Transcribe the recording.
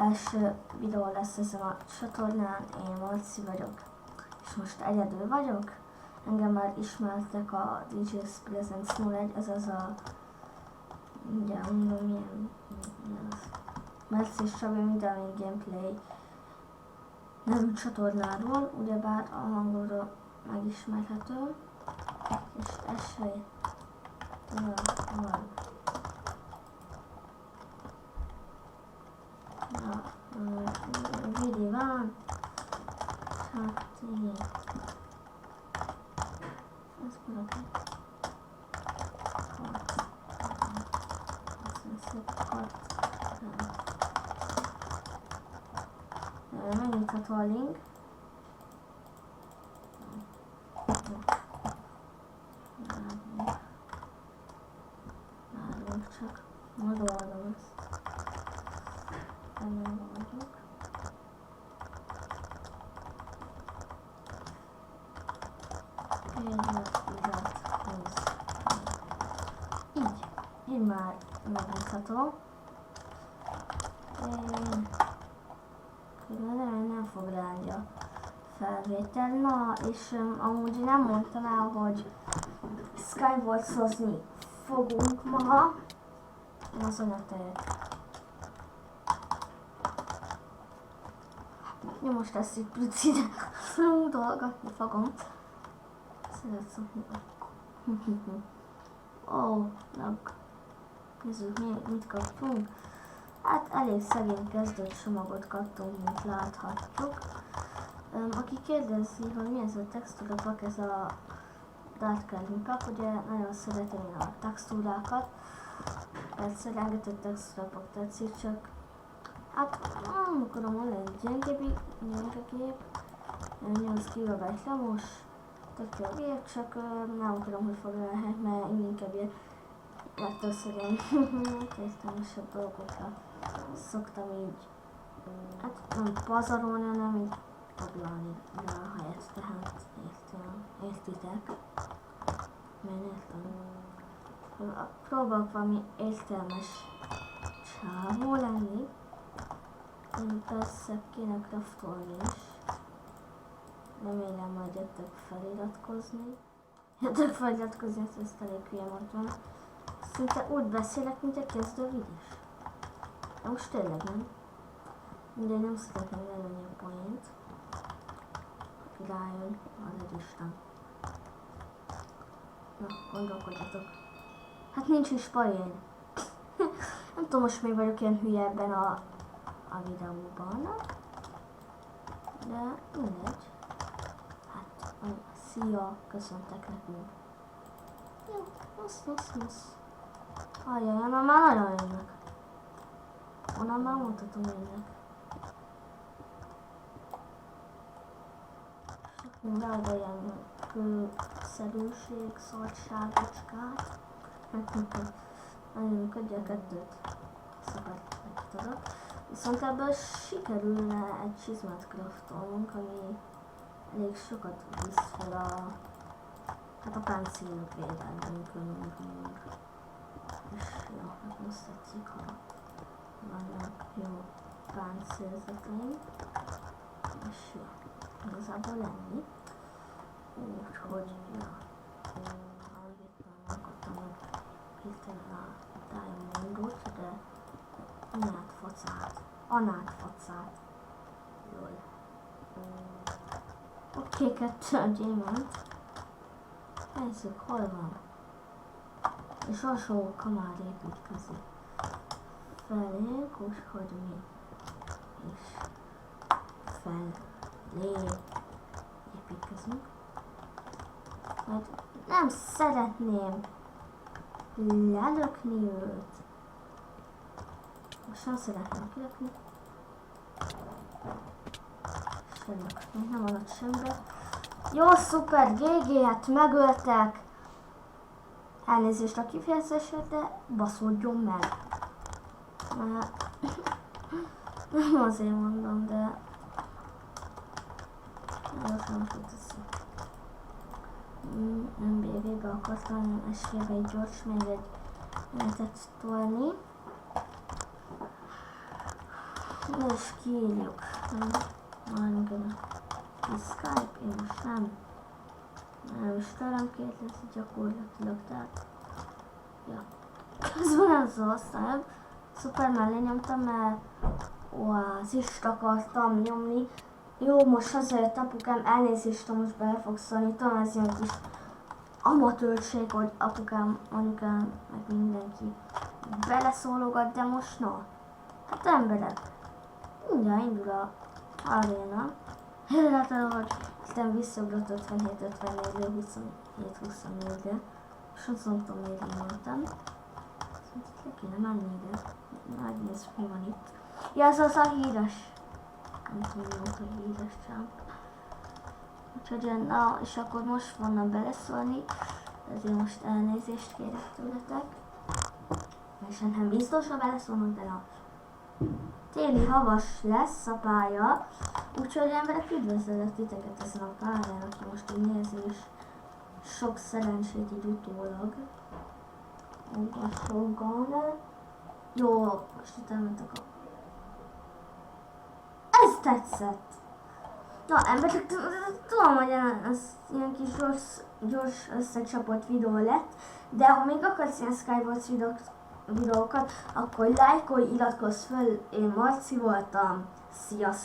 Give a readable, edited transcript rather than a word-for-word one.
első videó lesz ezen a csatornán, én Marci vagyok, és most egyedül vagyok. Engem már ismertek a DJ's Presence 01, ez az a, mindjárt mondom milyen az, Marci és Csabi Mindenmi Gameplay nevű csatornáról, ugyebár a hangolról megismerhető, és esély van. Vidi van, hát így. Ez valaki. Megnyitható a link. Várjunk csak, megoldom ezt. Nem vagyok. Így már megnyitható. Nem fog ráni a felvétel. Na, és amúgy nem mondtam el, hogy Skywars-ozni fogunk ma. Az anyatejet. Én most lesz itt picit dolgatni fogom. Szeretsz ó, nézzük mit kaptunk. Hát elég szegény kezdő csomagot kaptunk, mint láthatjuk. Aki kérdezi, hogy mi ez a textúra pak, ez a Dark Candy pak, ugye nagyon szeretem én a textúrákat. Persze rengeteg textúra pak tetszik, csak hát nem akarom mondani, gyenge gép, 8 GB lamos, tök jó gép, csak nem akarom, hogy foglalják, mert én inkább ilyen legtöbbszörűen értelmesebb dolgokra szoktam így, hát nem pazarolni, hanem így foglalni rá a helyet, tehát értitek? Mert értem. Próbálok valami értelmes csávó lenni. Persze kéne craftolni is. Remélem majd jöttök feliratkozni. Jöttök feliratkozni, ezt elég hülye mondtam. Szinte úgy beszélek, mint egy kezdő videós. De most tényleg nem. Mindegy, nem szeretném lelőni a poént. Aki rájön, az egy isten. Na, gondolkodjatok. Hát nincs is poén. Nem tudom, most még vagyok ilyen hülye ebben a videóban. De mindegy. Hát, szia, köszöntek nekünk. Jó, az. Ajjaj, onnan már nagyon jönnek. Onnan már mondhatom jönnek. Sok mindenre ilyen kőszerűség, szartságocskát. Nagyon működje a kettőt. Szabad megtudok. Viszont ebből sikerülne egy csizmát craftolnunk, ami elég sokat visz fel a páncélunk védelmünkön. És jó, hát most tetszik, ha vannak jó páncélzataink. És jó, igazából lenni. Úgyhogy, ja, itt megkaptam hirtelen a Diamondot, de Anát facát. Jól. Oké, kettő a gyémánt. Nézzük, hol van. És alsó kamár építkezik. Felénk, úgyhogy mi is felé építkezünk. Mert nem szeretném lelökni őt. Most nem szeretném kilökni. Még nem alatt semmibe. Jó, szuper, GG, hát megöltek. Elnézést a kifejezésre, de baszódjon meg. Nem azért mondom, de gyorsan tudsz. Nem BB-be akartam esélybe egy gyors, még egy menetet tolni. És kiírjuk. Várjunk egy kis Skype, én most nem is teremként lesz gyakorlatilag, tehát ja. Közben nem szóval szuper mellé nyomtam, mert oázist akartam nyomni. Jó, most hazajött apukám, elnézést, most bele fog szólni, tudom, ez ilyen kis amatőrség, hogy apukám, anyukám, meg mindenki beleszólogat, de most no. Hát emberek, mindjárt indul a aréna. Látod, hogy aztán visszaugrott 57-54-re, 27-24-re. És azt mondtam, hogy mondtam. Itt le kéne menni ide. Megnézzük, mi van itt. Ja, ez az a híres. Nem tudom, hogy híres sem. Úgyhogy, na, és akkor most fognak beleszólni. Ezért most elnézést kérek tőletek. És nem biztos, ha beleszólnak, de na. Téli havas lesz a pálya, úgyhogy emberek üdvözöllek titeket ezen a pályán, aki most így nézi, és sok szerencsét így utólag. Jó, most itt elmentek a... Ez tetszett! Na, emberek, tudom, hogy ez ilyen kis gyors összecsapott videó lett, de ha még akarsz ilyen Skywars videókat, akkor lájkolj, iratkozz föl, én Marci voltam, sziasztok!